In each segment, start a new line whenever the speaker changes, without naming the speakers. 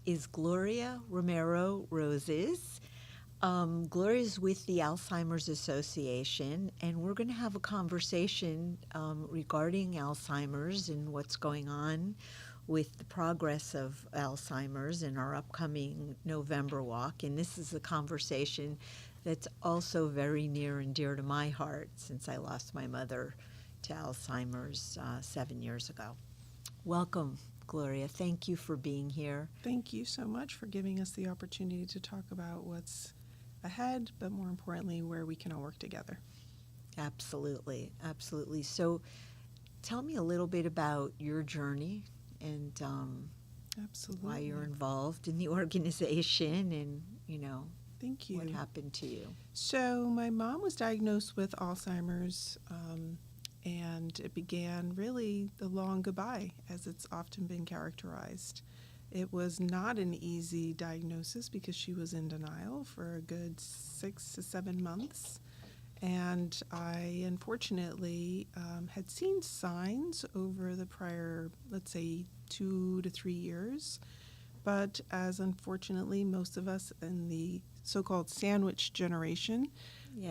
is Gloria Romero Roses. Gloria's with the Alzheimer's Association, and we're going to have a conversation regarding Alzheimer's and what's going on with the progress of Alzheimer's in our upcoming November walk. And this is a conversation that's also very near and dear to my heart since I lost my mother to Alzheimer's 7 years ago. Welcome, Gloria. Thank you for being here.
Thank you so much for giving us the opportunity to talk about what's ahead, but more importantly, where we can all work together.
Absolutely, absolutely. So tell me a little bit about your journey and
Absolutely.
why you're involved in the organization and,
Thank you.
what happened to you.
So my mom was diagnosed with Alzheimer's, and it began really the long goodbye, as it's often been characterized. It was not an easy diagnosis because she was in denial for a good 6 to 7 months. And I, unfortunately, had seen signs over the prior, let's say, 2 to 3 years. But as unfortunately most of us in the so-called sandwich generation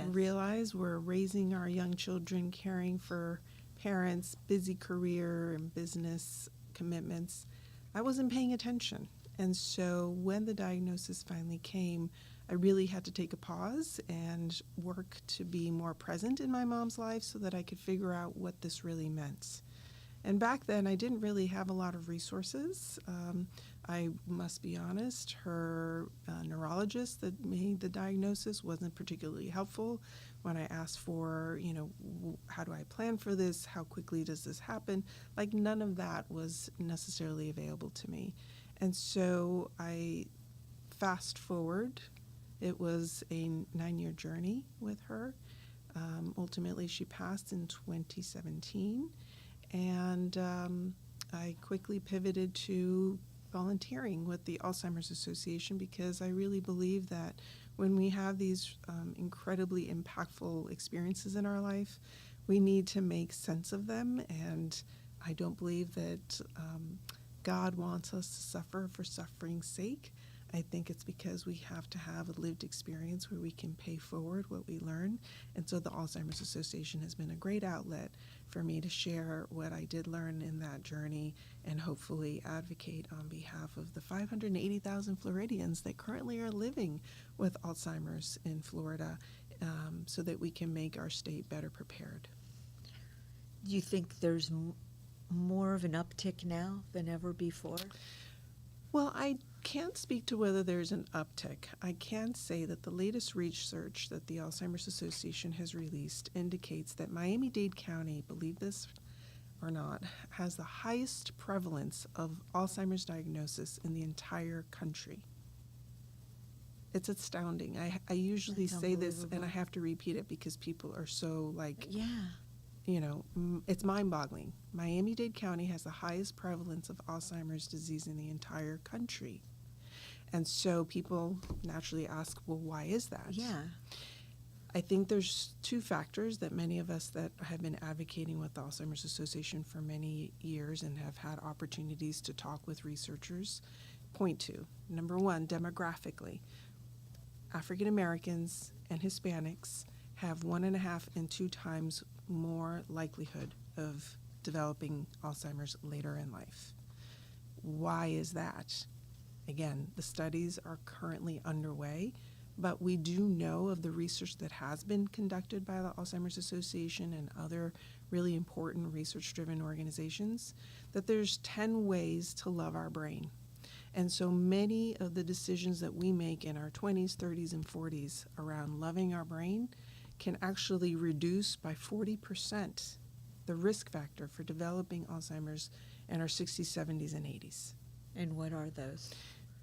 realize, we're raising our young children, caring for parents, busy career and business commitments, I wasn't paying attention. And so when the diagnosis finally came, I really had to take a pause and work to be more present in my mom's life so that I could figure out what this really meant. And back then, I didn't really have a lot of resources. I must be honest, her neurologist that made the diagnosis wasn't particularly helpful when I asked for, how do I plan for this? How quickly does this happen? Like, none of that was necessarily available to me. And so I fast forward. It was a 9-year journey with her. Ultimately, she passed in 2017. And I quickly pivoted to volunteering with the Alzheimer's Association because I really believe that when we have these incredibly impactful experiences in our life, we need to make sense of them. And I don't believe that God wants us to suffer for suffering's sake. I think it's because we have to have a lived experience where we can pay forward what we learn. And so the Alzheimer's Association has been a great outlet for me to share what I did learn in that journey and hopefully advocate on behalf of the 580,000 Floridians that currently are living with Alzheimer's in Florida, so that we can make our state better prepared.
Do you think there's more of an uptick now than ever before?
Well, I can't speak to whether there's an uptick. I can say that the latest research that the Alzheimer's Association has released indicates that Miami-Dade County, believe this or not, has the highest prevalence of Alzheimer's diagnosis in the entire country. It's astounding. I usually say this and I have to repeat it because people are so it's mind-boggling. Miami-Dade County has the highest prevalence of Alzheimer's disease in the entire country. And so people naturally ask, well, why is that?
Yeah.
I think there's 2 factors that many of us that have been advocating with the Alzheimer's Association for many years and have had opportunities to talk with researchers point to. Number 1, demographically, African Americans and Hispanics have 1.5 and 2 times more likelihood of developing Alzheimer's later in life. Why is that? Again, the studies are currently underway, but we do know of the research that has been conducted by the Alzheimer's Association and other really important research-driven organizations that there's 10 ways to love our brain. And so many of the decisions that we make in our 20s, 30s, and 40s around loving our brain can actually reduce by 40% the risk factor for developing Alzheimer's in our 60s, 70s, and 80s.
And what are those?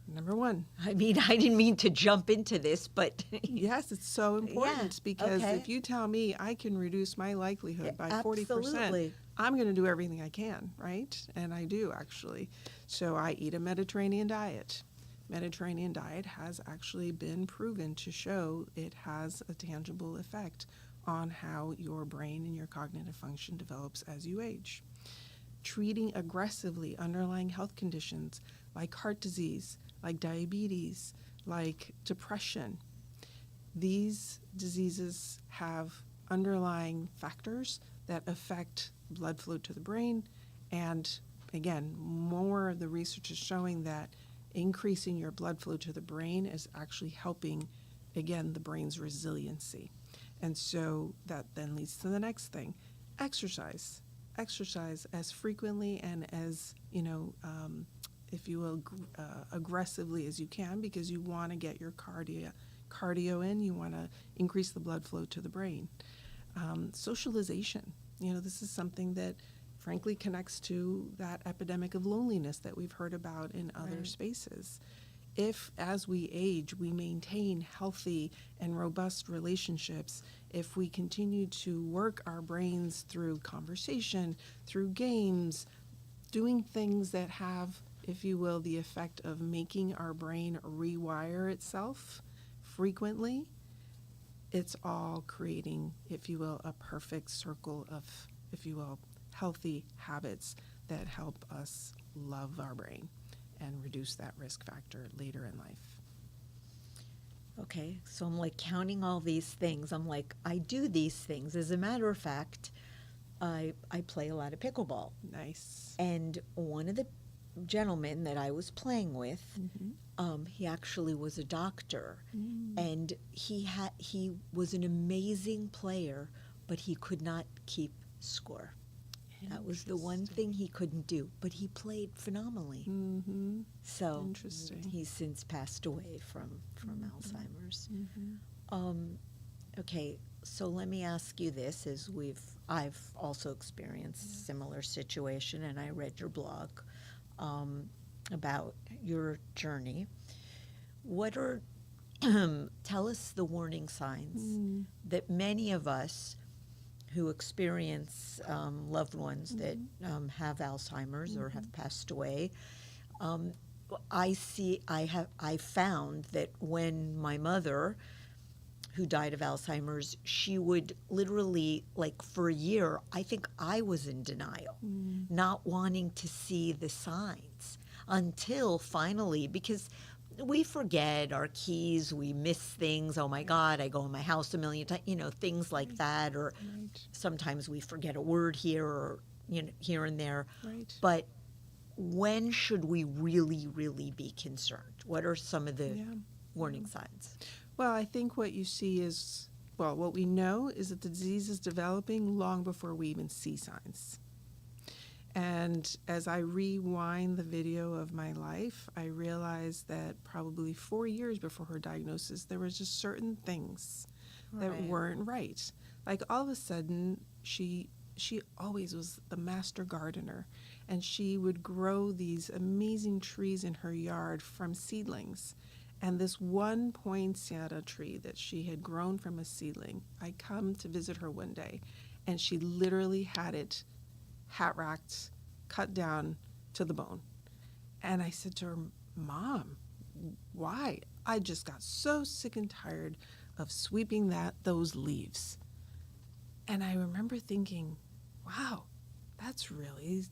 Number 1.
I mean, I didn't mean to jump into this, but
yes, it's so important because if you tell me I can reduce my likelihood by 40%, I'm going to do everything I can, right? And I do, actually. So I eat a Mediterranean diet. Mediterranean diet has actually been proven to show it has a tangible effect on how your brain and your cognitive function develops as you age. Treating aggressively underlying health conditions like heart disease, like diabetes, like depression. These diseases have underlying factors that affect blood flow to the brain. And again, more of the research is showing that increasing your blood flow to the brain is actually helping, again, the brain's resiliency. And so that then leads to the next thing, exercise. Exercise as frequently and as, if you will, aggressively as you can, because you want to get your cardio in, you want to increase the blood flow to the brain. Socialization, this is something that frankly connects to that epidemic of loneliness that we've heard about in other spaces. If, as we age, we maintain healthy and robust relationships, if we continue to work our brains through conversation, through games, doing things that have, if you will, the effect of making our brain rewire itself frequently, it's all creating, if you will, a perfect circle of, if you will, healthy habits that help us love our brain and reduce that risk factor later in life.
Okay, so I'm like counting all these things. I'm like, I do these things. As a matter of fact, I play a lot of pickleball.
Nice.
And one of the gentlemen that I was playing with, he actually was a doctor, and he was an amazing player, but he could not keep score. That was the one thing he couldn't do, but he played phenomenally. So
Interesting.
he's since passed away from Alzheimer's. Okay, so let me ask you this: as I've also experienced a similar situation, and I read your blog about your journey. What are tell us the warning signs that many of us who experience loved ones that have Alzheimer's or have passed away. I found that when my mother, who died of Alzheimer's, she would literally, like for a year, I think I was in denial, not wanting to see the signs until finally, because we forget our keys, we miss things. Oh my God, I go in my house a million times, things like that. Or sometimes we forget a word here or, here and there. But when should we really, really be concerned? What are some of the warning signs?
Well, I think what you see is, what we know is that the disease is developing long before we even see signs. And as I rewind the video of my life, I realized that probably 4 years before her diagnosis, there was just certain things that weren't right. Like all of a sudden, she always was the master gardener, and she would grow these amazing trees in her yard from seedlings. And this one poinsettia tree that she had grown from a seedling, I come to visit her one day, and she literally had it hat-racked, cut down to the bone. And I said to her, Mom, why? I just got so sick and tired of sweeping those leaves. And I remember thinking, wow, that's really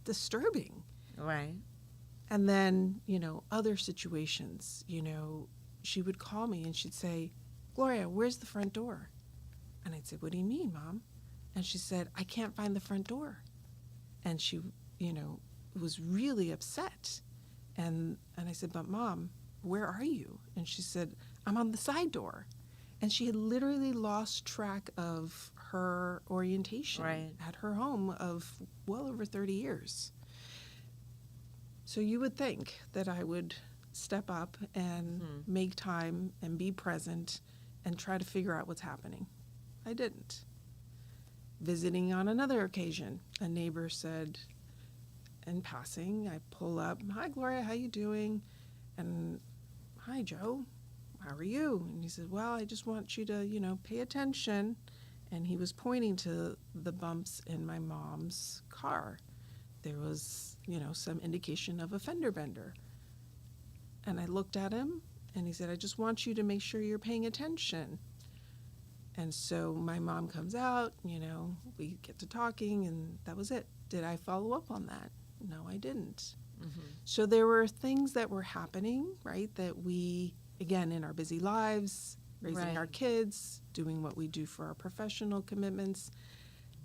disturbing.
Right.
And then, other situations, she would call me and she'd say, Gloria, where's the front door? And I'd say, what do you mean, Mom? And she said, I can't find the front door. And she, was really upset. And I said, but Mom, where are you? And she said, I'm on the side door. And she had literally lost track of her orientation at her home of well over 30 years. So you would think that I would step up and make time and be present and try to figure out what's happening. I didn't. Visiting on another occasion, a neighbor said, in passing, I pull up, hi Gloria, how you doing? And hi Joe, how are you? And he said, well, I just want you to, pay attention. And he was pointing to the bumps in my mom's car. There was, some indication of a fender bender. And I looked at him and he said, I just want you to make sure you're paying attention. And so my mom comes out, we get to talking, and that was it. Did I follow up on that? No, I didn't. So there were things that were happening, right, that we, again, in our busy lives, raising our
Right.
kids, doing what we do for our professional commitments,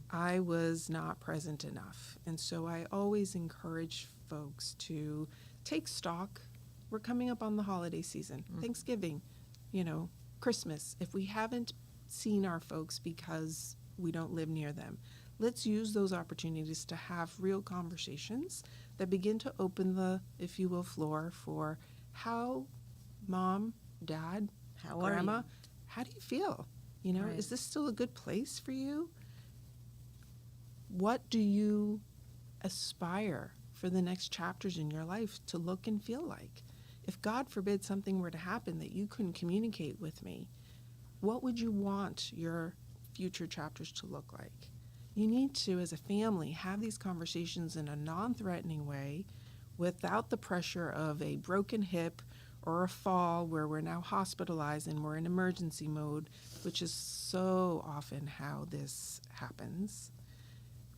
I was not present enough. And so I always encourage folks to take stock. We're coming up on the holiday season, Thanksgiving, Christmas. If we haven't seen our folks because we don't live near them, let's use those opportunities to have real conversations that begin to open the, if you will, floor for how mom, dad,
How are
grandma,
you?
how do you feel?
Right.
Is this still a good place for you? What do you aspire for the next chapters in your life to look and feel like? If God forbid something were to happen that you couldn't communicate with me, what would you want your future chapters to look like? You need to, as a family, have these conversations in a non-threatening way without the pressure of a broken hip or a fall where we're now hospitalized and we're in emergency mode, which is so often how this happens.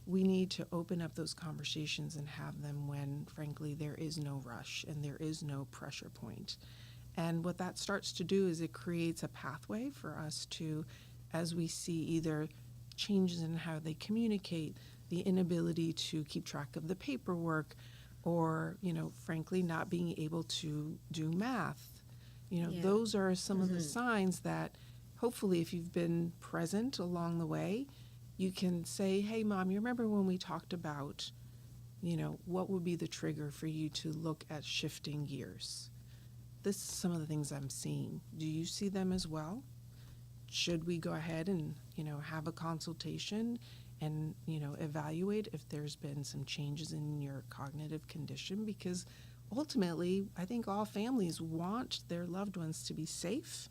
We need to open up those conversations and have them when, frankly, there is no rush and there is no pressure point. And what that starts to do is it creates a pathway for us to, as we see either changes in how they communicate, the inability to keep track of the paperwork, or, frankly, not being able to do math.
Yeah.
Those are some of the signs that hopefully if you've been present along the way, you can say, hey, Mom, you remember when we talked about, what would be the trigger for you to look at shifting gears? This is some of the things I'm seeing. Do you see them as well? Should we go ahead and, have a consultation and, evaluate if there's been some changes in your cognitive condition? Because ultimately, I think all families want their loved ones to be safe,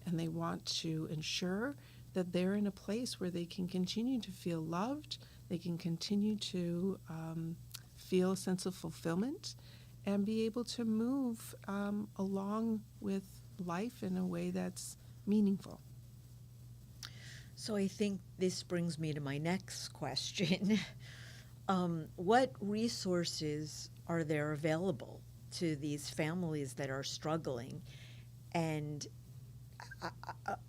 and they want to ensure that they're in a place where they can continue to feel loved, they can continue to feel a sense of fulfillment, and be able to move along with life in a way that's meaningful.
So I think this brings me to my next question. What resources are there available to these families that are struggling? And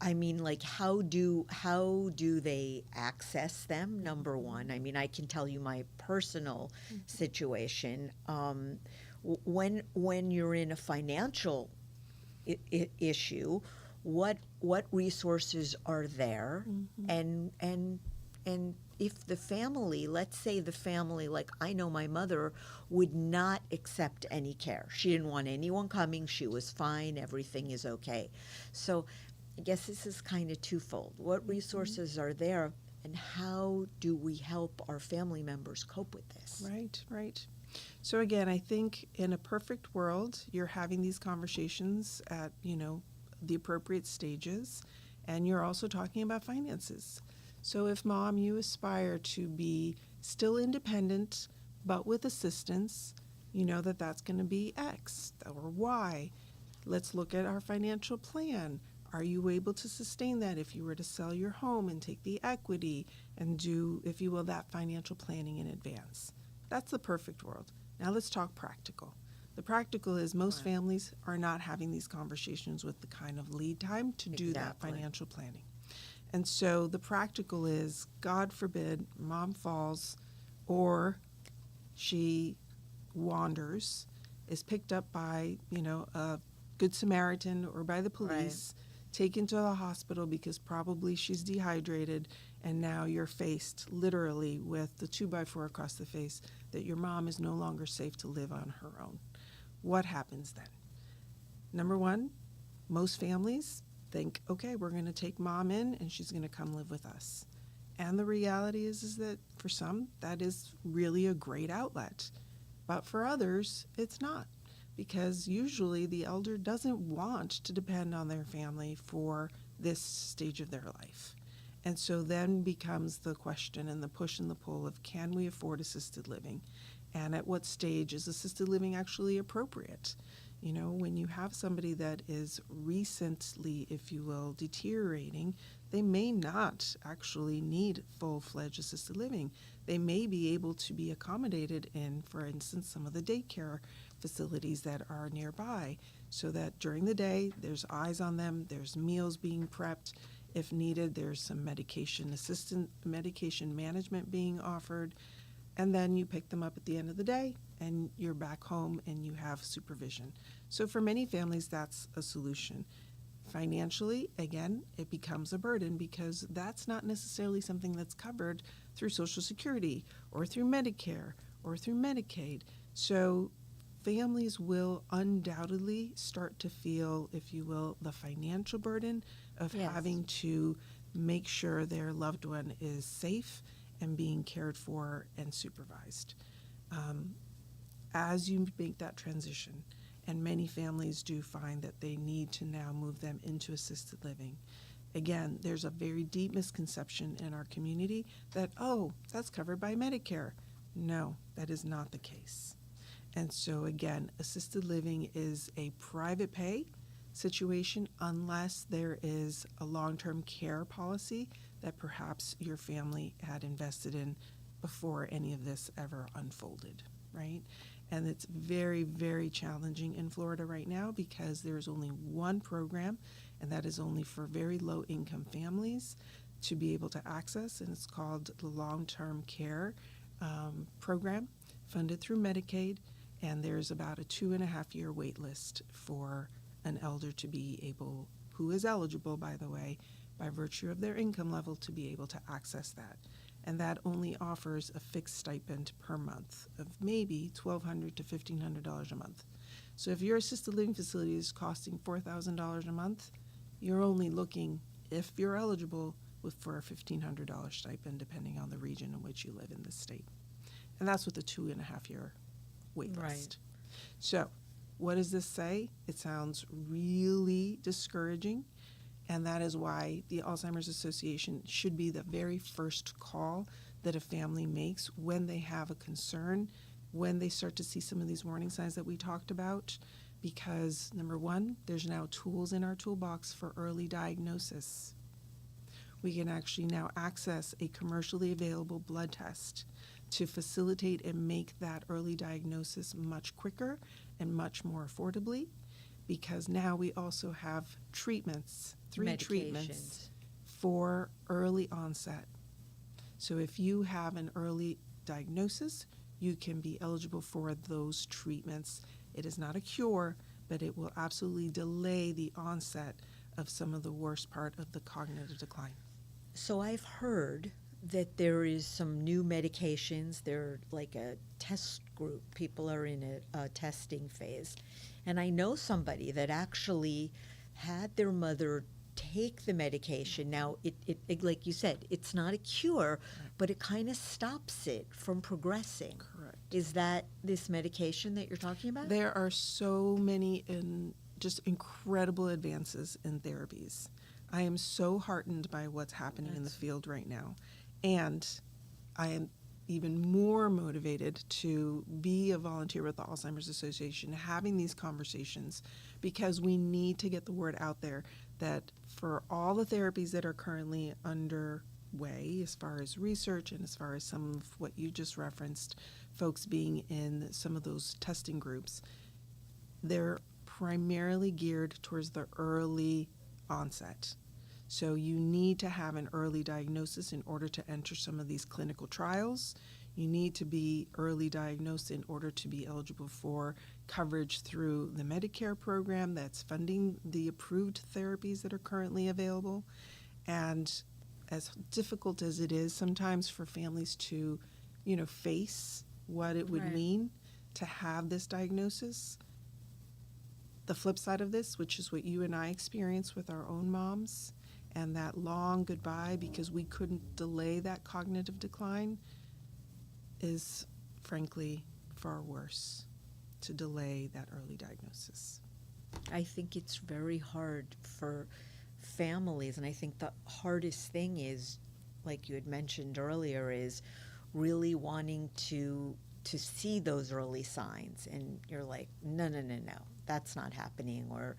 I mean, like, how do they access them? Number one, I mean, I can tell you my personal situation. When you're in a financial issue, what resources are there, and if the family, let's say the family, like I know my mother would not accept any care. She didn't want anyone coming. She was fine. Everything is okay. So I guess this is kind of twofold. What resources are there, and how do we help our family members cope with this?
Right. So again, I think in a perfect world, you're having these conversations at, the appropriate stages, and you're also talking about finances. So if, Mom, you aspire to be still independent, but with assistance, you know that that's going to be X or Y. Let's look at our financial plan. Are you able to sustain that if you were to sell your home and take the equity and do, if you will, that financial planning in advance? That's the perfect world. Now let's talk practical. The practical is most families are not having these conversations with the kind of lead time to do that
Exactly.
financial planning. And so the practical is, God forbid, Mom falls or she wanders, is picked up by, a good Samaritan or by the police, taken to the hospital because probably she's dehydrated, and now you're faced literally with the 2x4 across the face that your mom is no longer safe to live on her own. What happens then? Number one, most families think, okay, we're going to take Mom in and she's going to come live with us. And the reality is that for some, that is really a great outlet. But for others, it's not, because usually the elder doesn't want to depend on their family for this stage of their life. And so then becomes the question and the push and the pull of, can we afford assisted living? And at what stage is assisted living actually appropriate? When you have somebody that is recently, if you will, deteriorating, they may not actually need full-fledged assisted living. they may be able to be accommodated in, for instance, some of the daycare facilities that are nearby, so that during the day there's eyes on them, there's meals being prepped. If needed, there's some medication management being offered, and then you pick them up at the end of the day and you're back home and you have supervision. So for many families, that's a solution. Financially, again, it becomes a burden because that's not necessarily something that's covered through Social Security or through Medicare or through Medicaid. So families will undoubtedly start to feel, if you will, the financial burden of
Yes.
having to make sure their loved one is safe and being cared for and supervised. As you make that transition, and many families do find that they need to now move them into assisted living. Again, there's a very deep misconception in our community that, oh, that's covered by Medicare. No, that is not the case. And so again, assisted living is a private pay situation unless there is a long-term care policy that perhaps your family had invested in before any of this ever unfolded, right? And it's very, very challenging in Florida right now because there's only one program, and that is only for very low-income families to be able to access, and it's called the Long-Term Care Program, funded through Medicaid, and there's about a 2.5-year wait list for an elder to be able, who is eligible, by the way, by virtue of their income level, to be able to access that. And that only offers a fixed stipend per month of maybe $1,200 to $1,500 a month. So if your assisted living facility is costing $4,000 a month, you're only looking, if you're eligible, for a $1,500 stipend, depending on the region in which you live in the state. And that's with a 2.5-year wait list.
Right.
So what does this say? It sounds really discouraging. And that is why the Alzheimer's Association should be the very first call that a family makes when they have a concern, when they start to see some of these warning signs that we talked about. Because, number one, there's now tools in our toolbox for early diagnosis. We can actually now access a commercially available blood test to facilitate and make that early diagnosis much quicker and much more affordably. Because now we also have treatments, 3 treatments for early onset. So if you have an early diagnosis, you can be eligible for those treatments. It is not a cure, but it will absolutely delay the onset of some of the worst part of the cognitive decline.
So I've heard that there is some new medications. They're like a test group. People are in a testing phase. And I know somebody that actually had their mother take the medication. Now, it like you said, it's not a cure,
Right.
but it kind of stops it from progressing.
Correct.
Is that this medication that you're talking about?
There are so many just incredible advances in therapies. I am so heartened by what's happening in the field right now. And I am even more motivated to be a volunteer with the Alzheimer's Association, having these conversations, because we need to get the word out there that for all the therapies that are currently underway, as far as research and as far as some of what you just referenced, folks being in some of those testing groups, they're primarily geared towards the early onset. So you need to have an early diagnosis in order to enter some of these clinical trials. You need to be early diagnosed in order to be eligible for coverage through the Medicare program that's funding the approved therapies that are currently available. And as difficult as it is sometimes for families to, face what it would
Right.
mean to have this diagnosis, the flip side of this, which is what you and I experienced with our own moms, and that long goodbye because we couldn't delay that cognitive decline, is frankly far worse, to delay that early diagnosis.
I think it's very hard for families, and I think the hardest thing is, like you had mentioned earlier, is really wanting to see those early signs, and you're like, no, that's not happening, or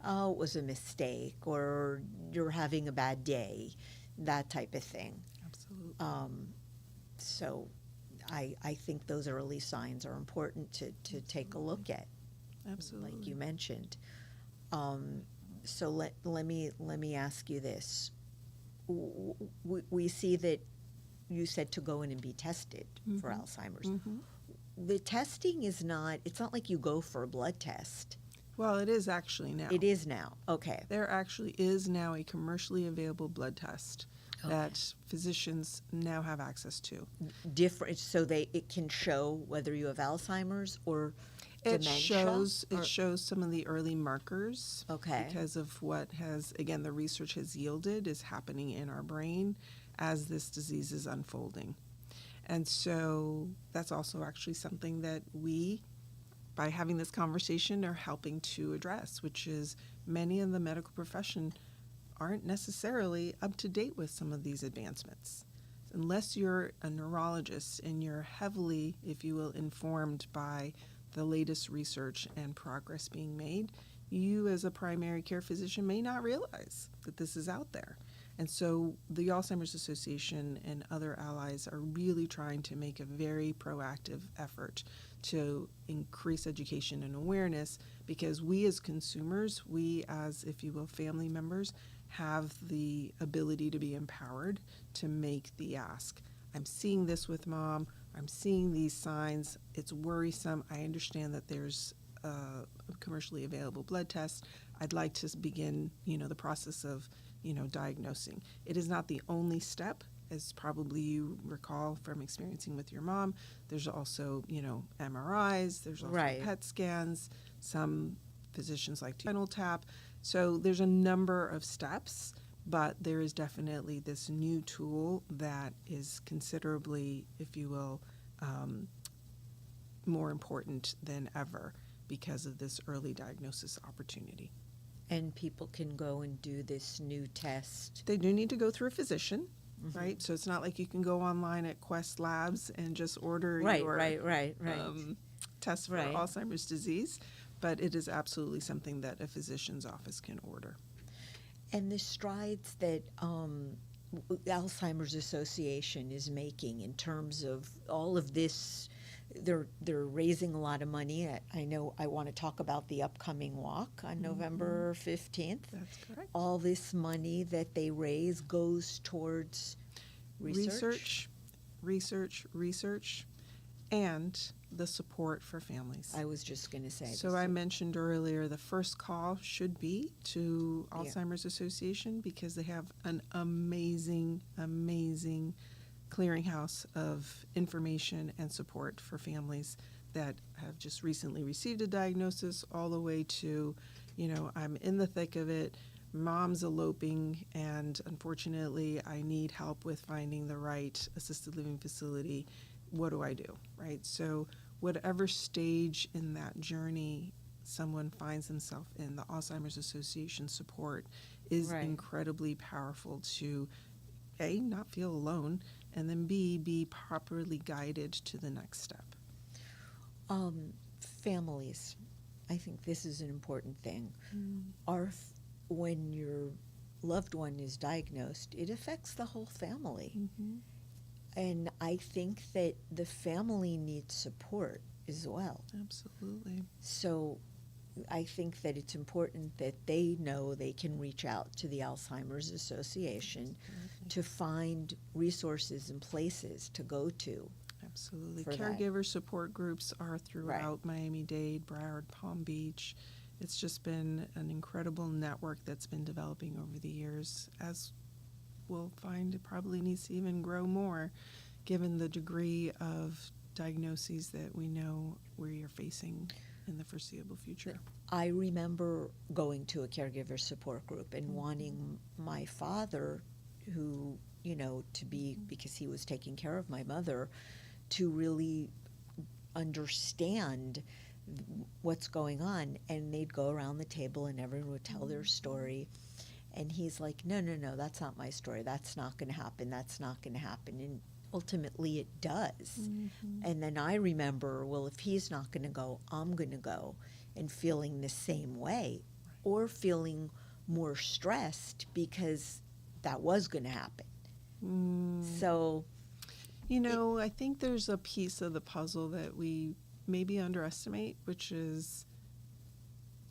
oh, it was a mistake, or you're having a bad day, that type of thing.
Absolutely.
So I think those early signs are important to take a look at,
Absolutely.
like you mentioned. So let me ask you this. We see that you said to go in and be tested for Alzheimer's. The testing is not, it's not like you go for a blood test.
Well, it is actually now.
It is now. Okay.
There actually is now a commercially available blood test that physicians now have access to.
Different, so it can show whether you have Alzheimer's or dementia?
It shows some of the early markers.
Okay.
Because of what has, again, the research has yielded is happening in our brain as this disease is unfolding. And so that's also actually something that we, by having this conversation, are helping to address, which is many in the medical profession aren't necessarily up to date with some of these advancements. Unless you're a neurologist and you're heavily, if you will, informed by the latest research and progress being made, you as a primary care physician may not realize that this is out there. And so the Alzheimer's Association and other allies are really trying to make a very proactive effort to increase education and awareness, because we as consumers, we as, if you will, family members, have the ability to be empowered to make the ask. I'm seeing this with mom. I'm seeing these signs. It's worrisome. I understand that there's a commercially available blood test. I'd like to begin, the process of, diagnosing. It is not the only step, as probably you recall from experiencing with your mom. There's also, MRIs. There's also PET scans. Some physicians like to spinal tap. So there's a number of steps, but there is definitely this new tool that is considerably, if you will, more important than ever because of this early diagnosis opportunity.
And people can go and do this new test.
They do need to go through a physician, right? So it's not like you can go online at Quest Labs and just order your test for Alzheimer's disease, but it is absolutely something that a physician's office can order.
And the strides that Alzheimer's Association is making in terms of all of this, they're raising a lot of money. I know I want to talk about the upcoming walk on November 15th.
That's correct.
All this money that they raise goes towards research,
and the support for families.
I was just going to say.
So I mentioned earlier the first call should be to Alzheimer's Association, because they have an amazing clearinghouse of information and support for families that have just recently received a diagnosis, all the way to, I'm in the thick of it, mom's eloping, and unfortunately I need help with finding the right assisted living facility. What do I do, right? So whatever stage in that journey someone finds themselves in, the Alzheimer's Association support is incredibly powerful to, A, not feel alone, and then B, be properly guided to the next step.
Families, I think this is an important thing. When your loved one is diagnosed, it affects the whole family. And I think that the family needs support as well.
Absolutely.
So I think that it's important that they know they can reach out to the Alzheimer's Association to find resources and places to go to.
Absolutely. Caregiver support groups are throughout Miami-Dade, Broward, Palm Beach. It's just been an incredible network that's been developing over the years, as we'll find it probably needs to even grow more, given the degree of diagnoses that we know we are facing in the foreseeable future.
I remember going to a caregiver support group and wanting my father, who, to be, because he was taking care of my mother, to really understand what's going on. And they'd go around the table and everyone would tell their story. And he's like, no, that's not my story. That's not going to happen. That's not going to happen. And ultimately it does. And then I remember, well, if he's not going to go, I'm going to go, and feeling the same way, or feeling more stressed because that was going to happen. So
You know, I think there's a piece of the puzzle that we maybe underestimate, which is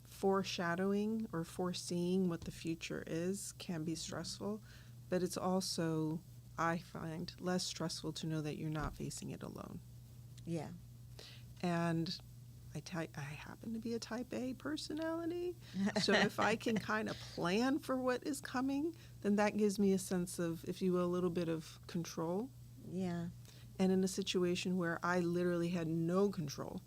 foreshadowing or foreseeing what the future is can be stressful, but it's also, I find, less stressful to know that you're not facing it alone.
Yeah.
And I happen to be a type A personality, so if I can kind of plan for what is coming, then that gives me a sense of, if you will, a little bit of control.
Yeah.
And in a situation where I literally had no control,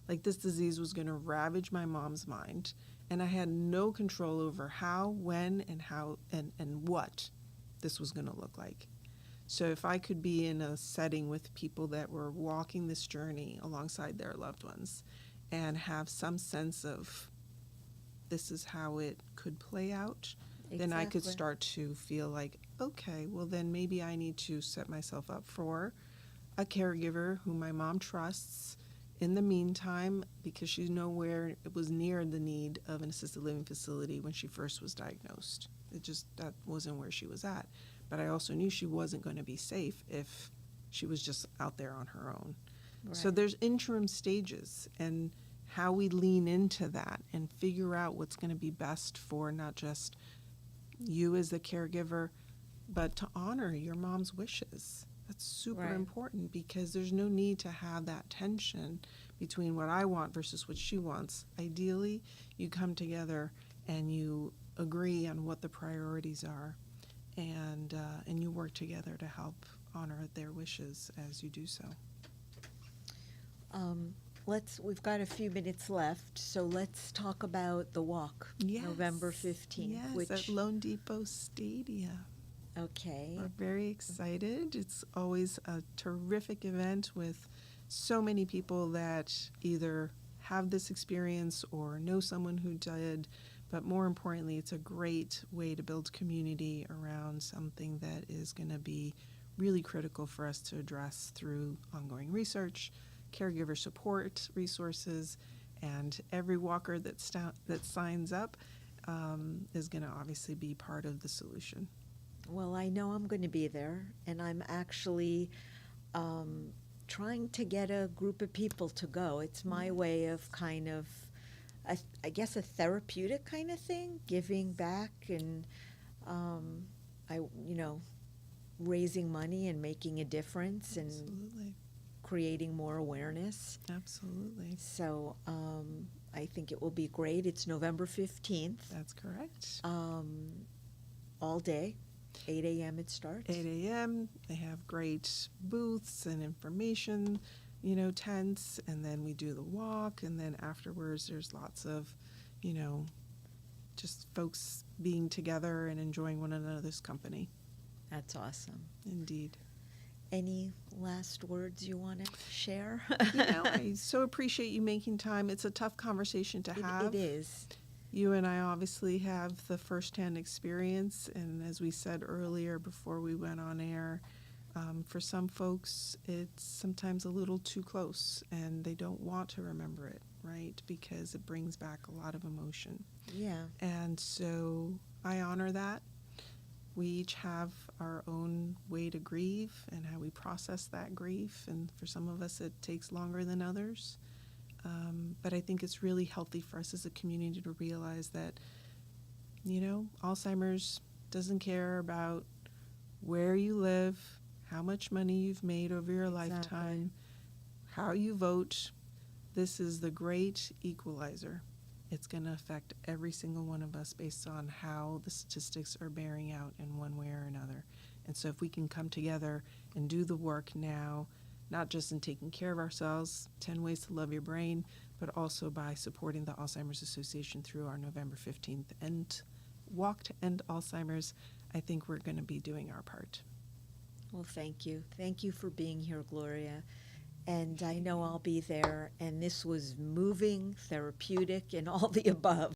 like this disease was going to ravage my mom's mind, and I had no control over how, when, and how, and what this was going to look like. So if I could be in a setting with people that were walking this journey alongside their loved ones and have some sense of this is how it could play out, then I could start to feel like, okay, well then maybe I need to set myself up for a caregiver who my mom trusts in the meantime, because she's nowhere, it was near the need of an assisted living facility when she first was diagnosed. That wasn't where she was at. But I also knew she wasn't going to be safe if she was just out there on her own. Right. So there's interim stages, and how we lean into that and figure out what's going to be best for not just you as the caregiver, but to honor your mom's wishes. That's super important, because there's no need to have that tension between what I want versus what she wants. Ideally, you come together and you agree on what the priorities are, and you work together to help honor their wishes as you do so.
We've got a few minutes left, so let's talk about the walk, November 15th.
Yes,
which,
at Lone Depot Stadium.
Okay.
We're very excited. It's always a terrific event with so many people that either have this experience or know someone who did, but more importantly, it's a great way to build community around something that is going to be really critical for us to address through ongoing research, caregiver support resources, and every walker that signs up is going to obviously be part of the solution.
Well, I know I'm going to be there, and I'm actually trying to get a group of people to go. It's my way of kind of, I guess, a therapeutic kind of thing, giving back and, raising money and making a difference.
Absolutely.
And creating more awareness.
Absolutely.
So I think it will be great. It's November 15th.
That's correct.
All day. 8 a.m. it starts.
8 a.m. They have great booths and information, tents, and then we do the walk, and then afterwards there's lots of, just folks being together and enjoying one another's company.
That's awesome.
Indeed.
Any last words you want to share?
I so appreciate you making time. It's a tough conversation to have.
It is.
You and I obviously have the firsthand experience, and as we said earlier before we went on air, for some folks it's sometimes a little too close and they don't want to remember it, right? Because it brings back a lot of emotion.
Yeah.
And so I honor that. We each have our own way to grieve and how we process that grief, and for some of us it takes longer than others. But I think it's really healthy for us as a community to realize that, Alzheimer's doesn't care about where you live, how much money you've made over your lifetime, how you vote. This is the great equalizer. It's going to affect every single one of us based on how the statistics are bearing out in one way or another. And so if we can come together and do the work now, not just in taking care of ourselves, 10 Ways to Love Your Brain, but also by supporting the Alzheimer's Association through our November 15th and Walk to End Alzheimer's, I think we're going to be doing our part.
Well, thank you. Thank you for being here, Gloria. And I know I'll be there, and this was moving, therapeutic, and all the above.